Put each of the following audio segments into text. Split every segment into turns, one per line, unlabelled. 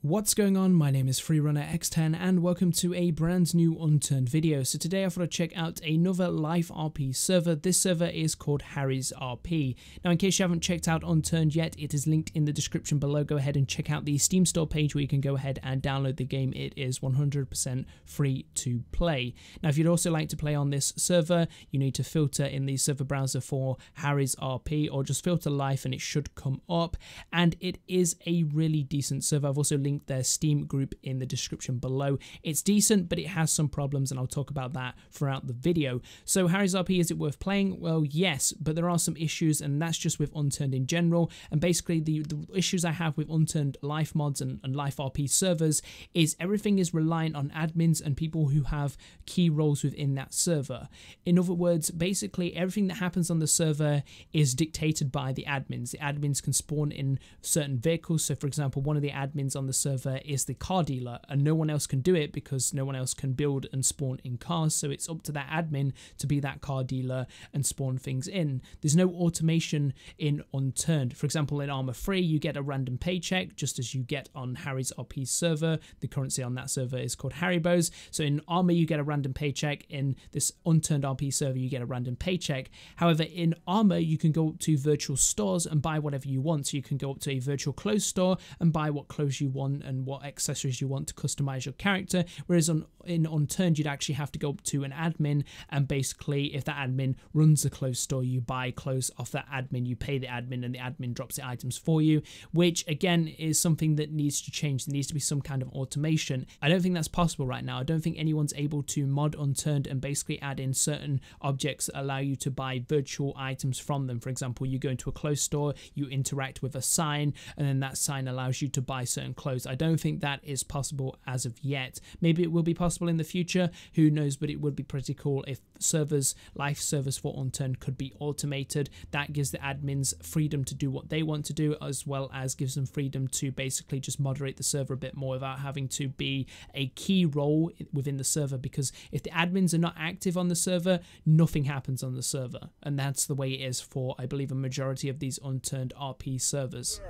What's going on? My name is FreeRunnerX10 and welcome to a brand new Unturned video. So today I thought I'd check out another live RP server. This server is called HarrysRP. Now in case you haven't checked out Unturned yet, it is linked in the description below. Go ahead and check out the Steam store page where you can go ahead and download the game. It is 100% free to play. Now if you'd also like to play on this server, you need to filter in the server browser for HarrysRP or just filter live and it should come up. And it is a really decent server. I've also linked their Steam group in the description below. It's decent, but it has some problems, and I'll talk about that throughout the video. So HarrysRP, is it worth playing? Well, yes, but there are some issues, and that's just with Unturned in general. And basically, the issues I have with Unturned life mods and live RP servers is everything is reliant on admins and people who have key roles within that server. In other words, basically everything that happens on the server is dictated by the admins. The admins can spawn in certain vehicles. So for example, one of the admins on the server is the car dealer, and no one else can do it because no one else can build and spawn in cars. So it's up to that admin to be that car dealer and spawn things in. There's no automation in Unturned. For example, in Arma 3 you get a random paycheck just as you get on HarrysRP's server. The currency on that server is called Haribos. So in Arma you get a random paycheck. In this Unturned RP server you get a random paycheck. However, in Arma you can go up to virtual stores and buy whatever you want. So you can go up to a virtual clothes store and buy what clothes you want and what accessories you want to customize your character, whereas in Unturned you'd actually have to go up to an admin, and basically if that admin runs the clothes store, you buy clothes off that admin, you pay the admin, and the admin drops the items for you, which again is something that needs to change. There needs to be some kind of automation. I don't think that's possible right now. I don't think anyone's able to mod Unturned and basically add in certain objects that allow you to buy virtual items from them. For example, you go into a clothes store, you interact with a sign, and then that sign allows you to buy certain clothes. I don't think that is possible as of yet. Maybe it will be possible in the future, who knows, but it would be pretty cool if servers, live servers for Unturned could be automated. That gives the admins freedom to do what they want to do, as well as gives them freedom to basically just moderate the server a bit more without having to be a key role within the server, because if the admins are not active on the server, nothing happens on the server, and that's the way it is for, I believe, a majority of these Unturned RP servers.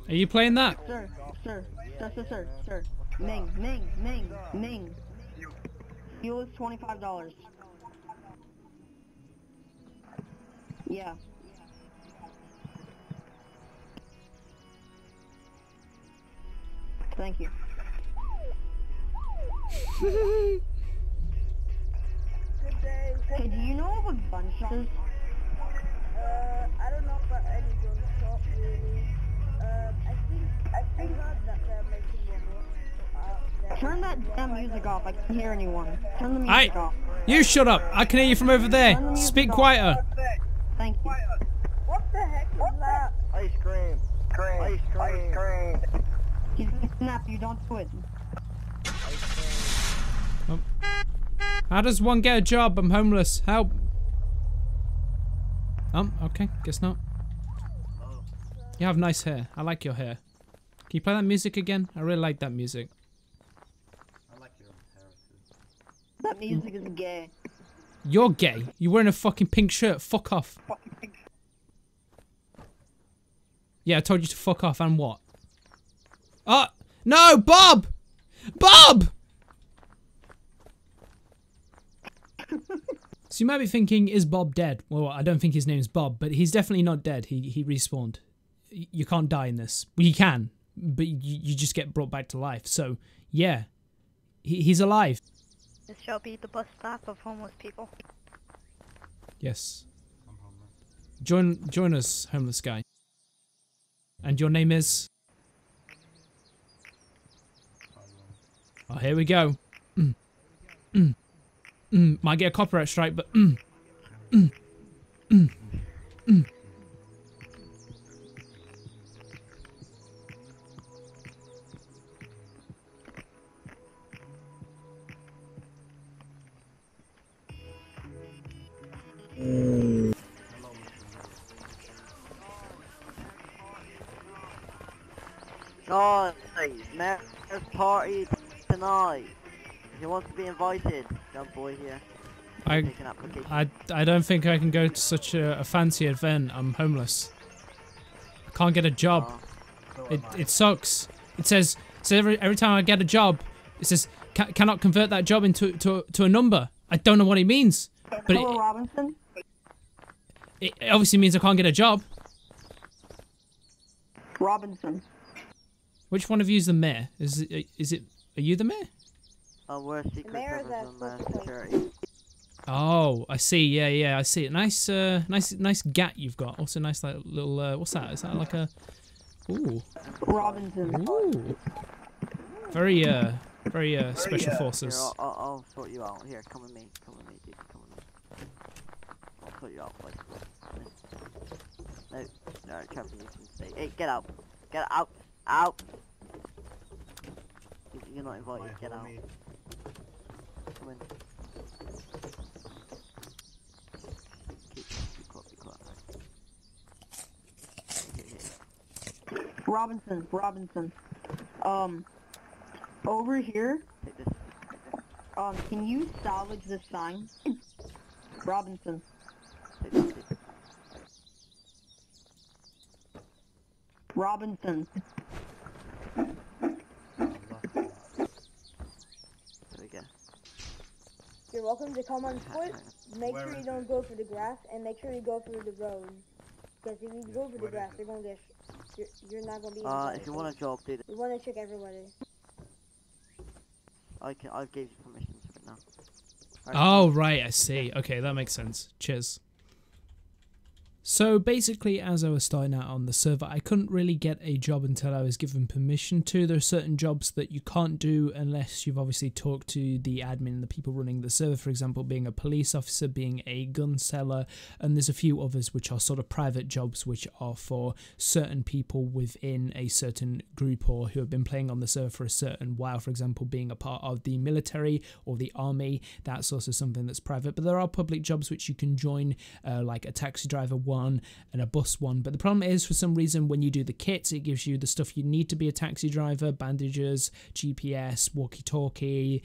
Are you playing that?
Sir. Ming. Fuel is $25. Yeah. Thank you.
Good day.
Hey, do you know what a gun shop is?
I don't know about any gun shop really. I think heard that they're making one more.
Turn that damn music off. I can't hear anyone. Turn the music off.
You shut up. I can hear you from over there. Speak quieter.
Thank you.
What the heck is that?
Ice cream.
He's gonna snap you. Don't do it.
Oh. How does one get a job? I'm homeless. Help. Okay. Guess not. You have nice hair. I like your hair. Can you play that music again? I really like that music.
I like your hair too.
That music is gay.
You're gay. You're wearing a fucking pink shirt. Fuck off. Yeah, I told you to fuck off, and what? Oh! No! Bob! Bob! So you might be thinking, is Bob dead? Well, I don't think his name's Bob, but he's definitely not dead. He respawned. You can't die in this. Well, you can, but you just get brought back to life. So, yeah. He's alive.
This shall be the bus stop of homeless people.
Yes. I'm homeless. Join us, homeless guy. And your name is? Oh, here we go. Might get a copyright strike, but
Guys, Mayor's party tonight. If you want to be invited, young boy here.
I don't think I can go to such a fancy event. I'm homeless. I can't get a job.
So
It sucks. It says every time I get a job, it says cannot convert that job into a number. I don't know what it means, but
Hello, Robinson.
it obviously means I can't get a job.
Robinson.
Which one of you is the mayor? Are you the mayor?
We're a secret
Mayor's
service
at
and security.
Oh, I see. Yeah, I see it. Nice gat you've got. Also, nice like little. What's that? Is that like a? Ooh.
Robinson.
Ooh. Very special forces.
Here, I'll sort you out. Here, come with me. Come with me, dude. Come with me. I'll sort you out, boys. No, Trevor, you can stay. Hey, get out. Get out. Out. You're not invited. Get out. Come in. Keep quiet.
Robinson. Over here.
Take this.
Can you salvage this sign? Robinson.
Take this.
Robinson.
There we go.
You're welcome to come on foot. Make sure you don't go for the grass, and make sure you go for the road. Because if you go for the grass, you're gonna get. You're not gonna be.
If you want a job, dude.
We want to check everybody.
I gave you permission to it now.
Oh, right, I see. Okay, that makes sense. Cheers. So basically, as I was starting out on the server, I couldn't really get a job until I was given permission to. There are certain jobs that you can't do unless you've obviously talked to the admin and the people running the server, for example, being a police officer, being a gun seller, and there's a few others which are sort of private jobs which are for certain people within a certain group or who have been playing on the server for a certain while, for example, being a part of the military or the army. That's also something that's private, but there are public jobs which you can join, like a taxi driver one and a bus one. But the problem is, for some reason, when you do the kits, it gives you the stuff you need to be a taxi driver: bandages, GPS, walkie-talkie,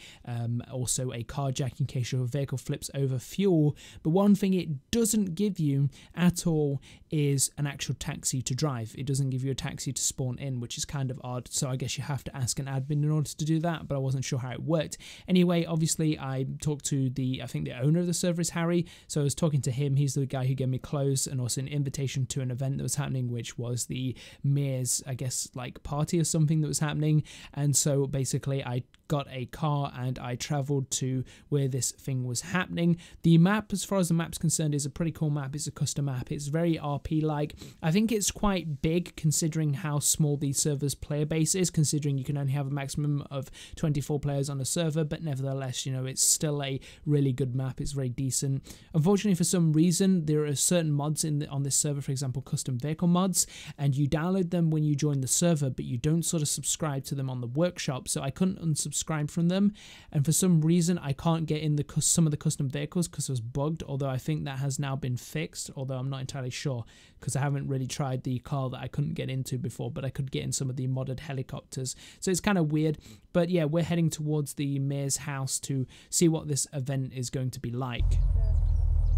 also a car jack in case your vehicle flips over, fuel. But one thing it doesn't give you at all is an actual taxi to drive. It doesn't give you a taxi to spawn in, which is kind of odd. So I guess you have to ask an admin in order to do that, but I wasn't sure how it worked. Anyway, obviously I talked to I think the owner of the server is Harry, so I was talking to him. He's the guy who gave me clothes and also an invitation to an event that was happening, which was the mayor's, I guess, like party or something that was happening. And so basically I got a car and I traveled to where this thing was happening. The map, as far as the map's concerned, is a pretty cool map. It's a custom map. It's very RP-like. I think it's quite big considering how small the server's player base is, considering you can only have a maximum of 24 players on a server, but nevertheless, you know, it's still a really good map. It's very decent. Unfortunately, for some reason, there are certain mods on this server, for example, custom vehicle mods, and you download them when you join the server, but you don't sort of subscribe to them on the workshop, so I couldn't unsubscribe from them, and for some reason I can't get in some of the custom vehicles because it was bugged, although I think that has now been fixed, although I'm not entirely sure because I haven't really tried the car that I couldn't get into before, but I could get in some of the modded helicopters, so it's kind of weird. But yeah, we're heading towards the mayor's house to see what this event is going to be like.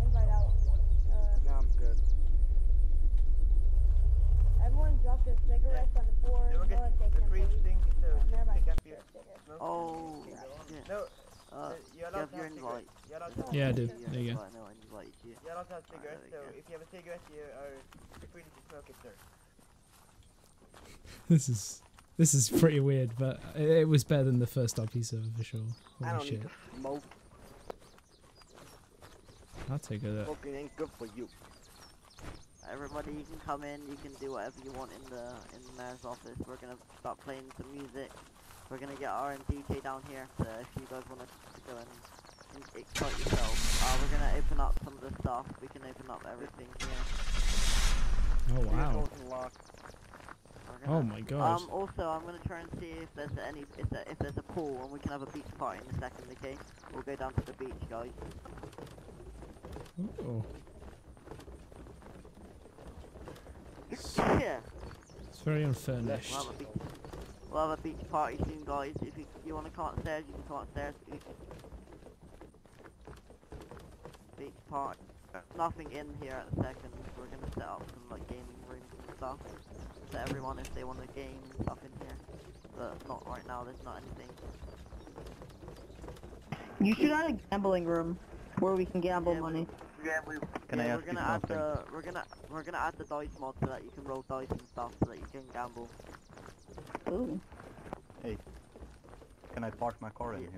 Invite out.
No, I'm good.
Everyone drop their cigarettes on the floor.
Don't
Go
get
and take
the
them,
free
please.
thing to
Never mind.
pick up your...
Oh, shit.
No,
You
you're allowed
have
to
your
have
invite.
cigarettes. You're allowed to have
Yeah, I do.
cigarettes.
There you go.
No, I invited you.
You're allowed to have
Alright,
cigarettes, so
there we
if you have a cigarette, you are free to smoke it, sir.
This is pretty weird, but it was better than the first RP server for sure.
I
Holy
don't
shit.
need to smoke.
I'll take a look.
Smoking ain't good for you.
Everybody, you can come in. You can do whatever you want in the mayor's office. We're gonna start playing some music. We're gonna get our DJ down here. So if you guys want to go and excite yourself, we're gonna open up some of the stuff. We can open up everything here.
Oh wow.
Golden lock.
Oh my god.
Also, I'm gonna try and see if there's if there's a pool, and we can have a beach party in a second. Okay, we'll go down to the beach, guys.
Oh.
Yeah.
It's very unfurnished.
We'll have a beach party soon, guys. If you want to come upstairs, you can come upstairs. Beach party. nothing in here at the second. We're gonna set up some like gaming rooms and stuff to everyone if they want to game and stuff in here. But not right now. There's not anything.
You should add a gambling room where we can gamble
Yeah,
money.
Can I
we're
ask you
gonna add
something?
we're gonna add the dice mod so that you can roll dice and stuff so that you can gamble.
Ooh.
Hey, can I park my car in here?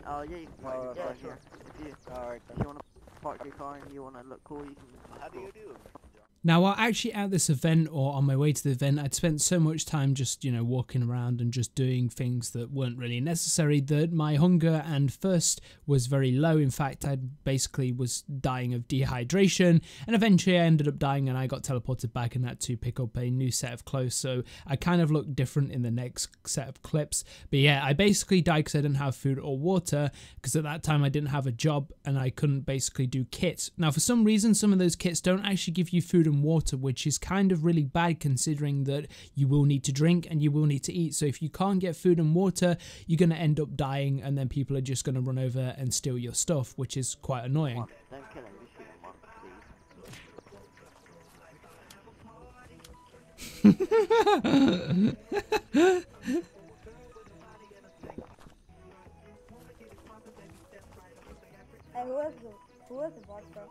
Oh yeah, you can park your car here. If you wanna park your car and you wanna look cool, you can. How do you do?
Now, while actually at this event or on my way to the event, I'd spent so much time just, you know, walking around and just doing things that weren't really necessary that my hunger and thirst was very low. In fact, I basically was dying of dehydration, and eventually I ended up dying and I got teleported back and had to pick up a new set of clothes. So I kind of looked different in the next set of clips. But yeah, I basically died because I didn't have food or water, because at that time I didn't have a job and I couldn't basically do kits. Now, for some reason, some of those kits don't actually give you food and water, which is kind of really bad considering that you will need to drink and you will need to eat. So if you can't get food and water, you're going to end up dying, and then people are just going to run over and steal your stuff, which is quite annoying.
Don't kill him, just shoot him once, please.
Hey, who has the vodka?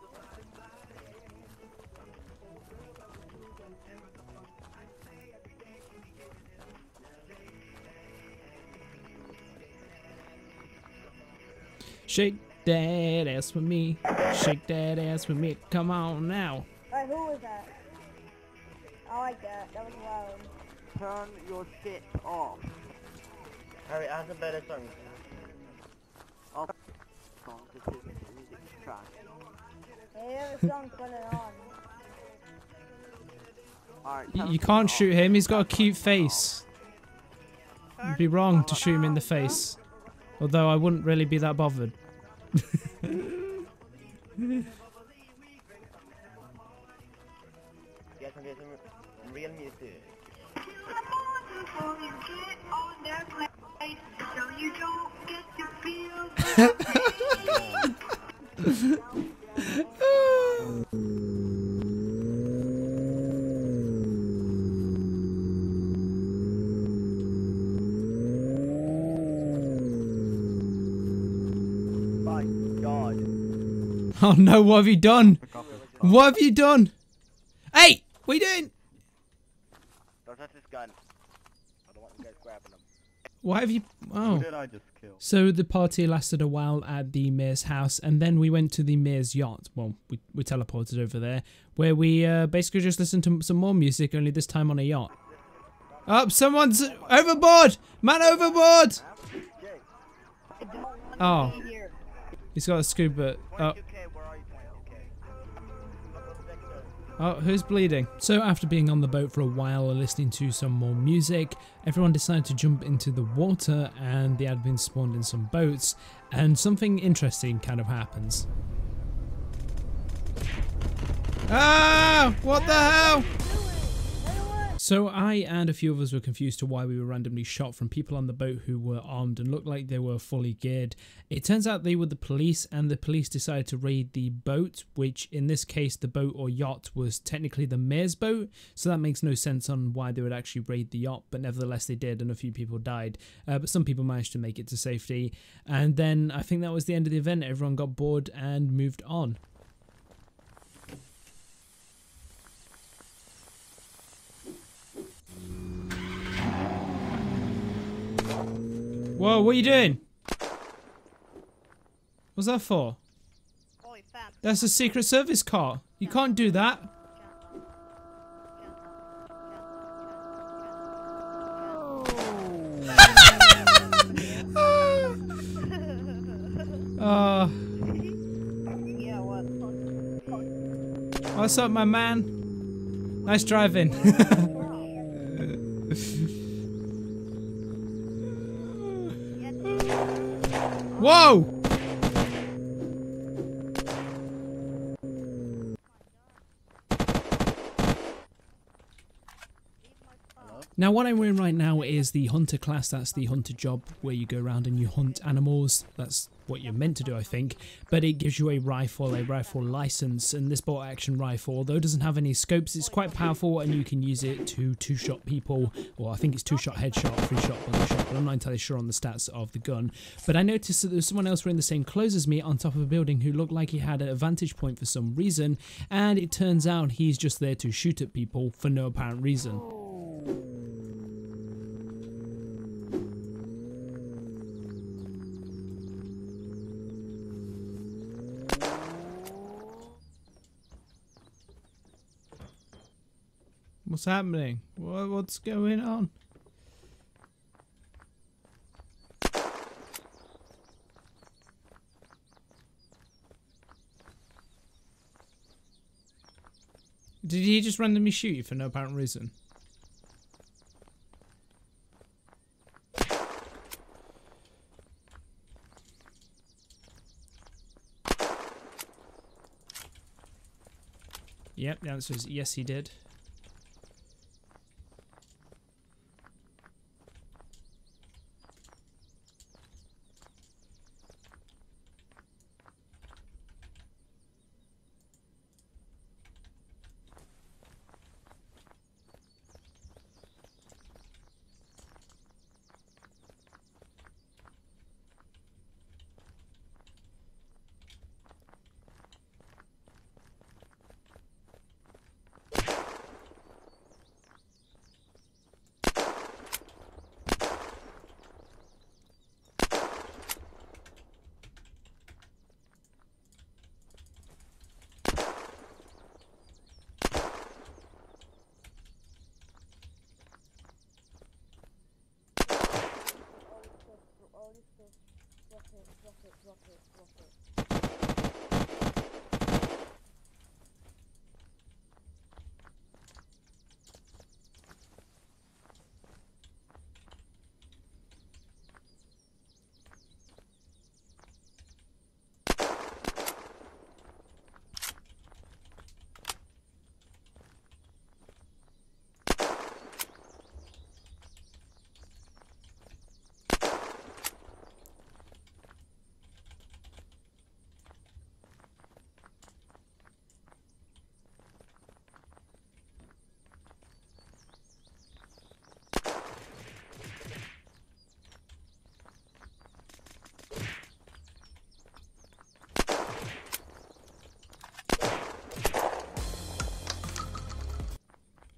Shake that ass with me. Shake that ass with me. Come on now.
Alright, who was that? I like that. That was loud.
Turn your shit off.
Harry, add a better song.
Oh, song, because his music's trash.
Hey, there's a song put it on.
Alright,
You can't shoot him. He's got a cute face. It'd be wrong to shoot him in the face. Although I wouldn't really be that bothered.
Get some real music. My God.
Oh no, what have you done? What have you done? Hey, what are you doing?
Don't touch this gun. I don't want you guys grabbing him.
Why have you... Oh.
Who did I just kill?
So the party lasted a while at the mayor's house, and then we went to the mayor's yacht. Well, we teleported over there, where we basically just listened to some more music, only this time on a yacht. Oh, someone's overboard! Man overboard! Oh. He's got a scuba... Oh. Oh, who's bleeding? So after being on the boat for a while and listening to some more music, everyone decided to jump into the water, and they had been spawned in some boats, and something interesting kind of happens. Ah! What the hell? So I and a few of us were confused to why we were randomly shot from people on the boat who were armed and looked like they were fully geared. It turns out they were the police, and the police decided to raid the boat, which in this case the boat or yacht was technically the mayor's boat, so that makes no sense on why they would actually raid the yacht, but nevertheless they did, and a few people died. But some people managed to make it to safety, and then I think that was the end of the event. Everyone got bored and moved on. Whoa, what are you doing? What's that for?
Oi, fam.
That's a Secret Service car. You can't do that.
Yeah, what?
What's up, my man? Nice driving. Whoa! Now what I'm wearing right now is the hunter class. That's the hunter job where you go around and you hunt animals. That's what you're meant to do, I think. But it gives you a rifle license, and this bolt action rifle, although it doesn't have any scopes, it's quite powerful and you can use it to two-shot people, or I think it's two-shot headshot, three-shot body shot, but I'm not entirely sure on the stats of the gun. But I noticed that there was someone else wearing the same clothes as me on top of a building who looked like he had a vantage point for some reason, and it turns out he's just there to shoot at people for no apparent reason. What's happening? What's going on? Did he just randomly shoot you for no apparent reason? Yep, the answer is yes, he did.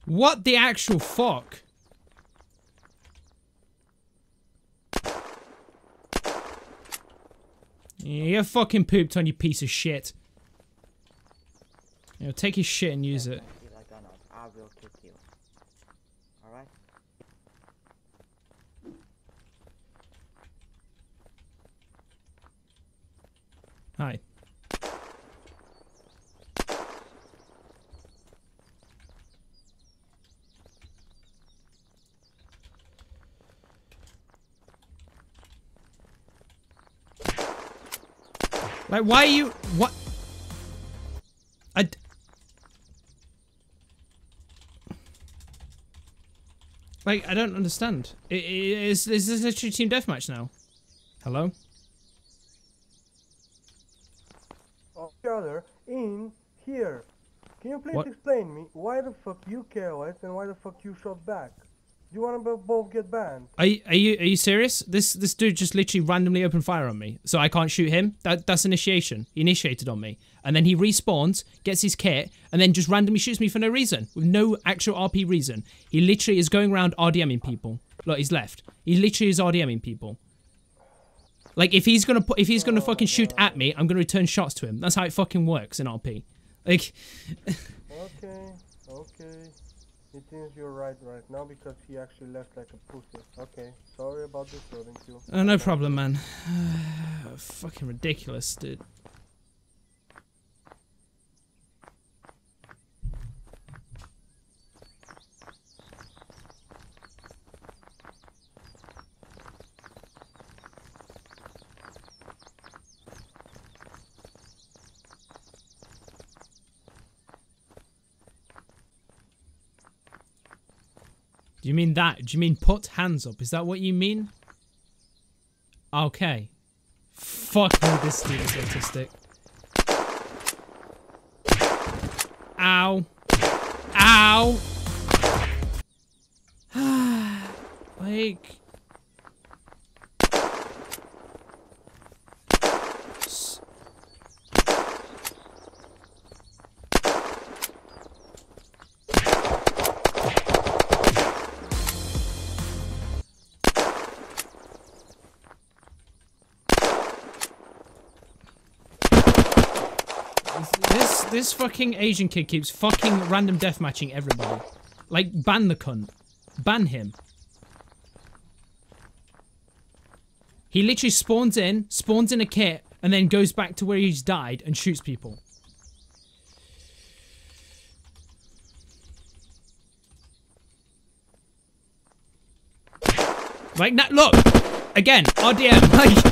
What the actual fuck? Yeah, you fucking pooped on, you piece of shit. You know, take his shit and use it.
I will kick you. Alright?
Hi. Like, why are you... What? Like, I don't understand. Is this literally team deathmatch now? Hello?
Other in here. Can you please
What?
explain me why the fuck you KOS and why the fuck you shot back? You wanna both get banned?
Are you serious? This dude just literally randomly opened fire on me, so I can't shoot him. That's initiation. He initiated on me, and then he respawns, gets his kit, and then just randomly shoots me for no reason, with no actual RP reason. He literally is going around RDMing people. Look, he's left. He literally is RDMing people. Like, if he's gonna fucking shoot at me, I'm gonna return shots to him. That's how it fucking works in RP. Like.
Okay. It seems you're right now because he actually left like a pussy. Okay, sorry about this, loading you.
Oh, no problem, man. Fucking ridiculous, dude. Do you mean that? Do you mean put hands up? Is that what you mean? Okay. Fuck me, this student's autistic. Ow. Ow. Like... This fucking Asian kid keeps fucking random deathmatching everybody. Like, ban the cunt. Ban him. He literally spawns in a kit, and then goes back to where he's died and shoots people. Like, now, look! Again, RDM, like...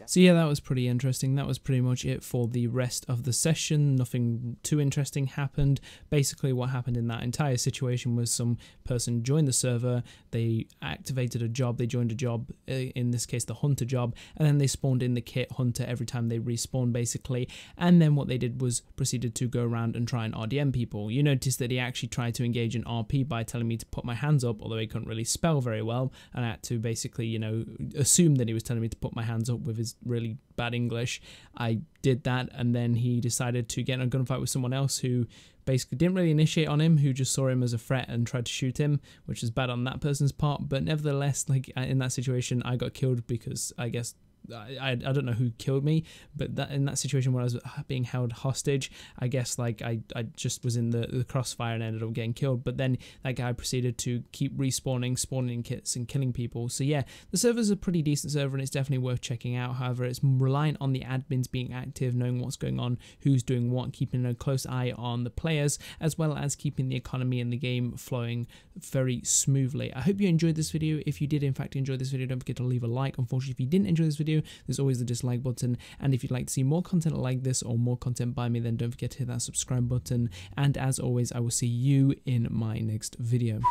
So yeah, that was pretty interesting. That was pretty much it for the rest of the session. Nothing too interesting happened. Basically what happened in that entire situation was some person joined the server, they activated a job, they joined a job, in this case the hunter job, and then they spawned in the kit hunter every time they respawned basically, and then what they did was proceeded to go around and try and RDM people. You notice that he actually tried to engage in RP by telling me to put my hands up, although he couldn't really spell very well, and I had to basically, you know, assume that he was telling me to put my hands up with his really bad English. I did that, and then he decided to get in a gunfight with someone else who basically didn't really initiate on him, who just saw him as a threat and tried to shoot him, which is bad on that person's part. But nevertheless, like, in that situation, I got killed because I guess I don't know who killed me, but that in that situation where I was being held hostage, I guess like I just was in the crossfire and ended up getting killed. But then that guy proceeded to keep respawning, spawning kits and killing people. So yeah, the server's a pretty decent server and it's definitely worth checking out. However, it's reliant on the admins being active, knowing what's going on, who's doing what, keeping a close eye on the players, as well as keeping the economy in the game flowing very smoothly. I hope you enjoyed this video. If you did in fact enjoy this video, don't forget to leave a like. Unfortunately, if you didn't enjoy this video, there's always the dislike button, and if you'd like to see more content like this or more content by me, then don't forget to hit that subscribe button, and as always, I will see you in my next video.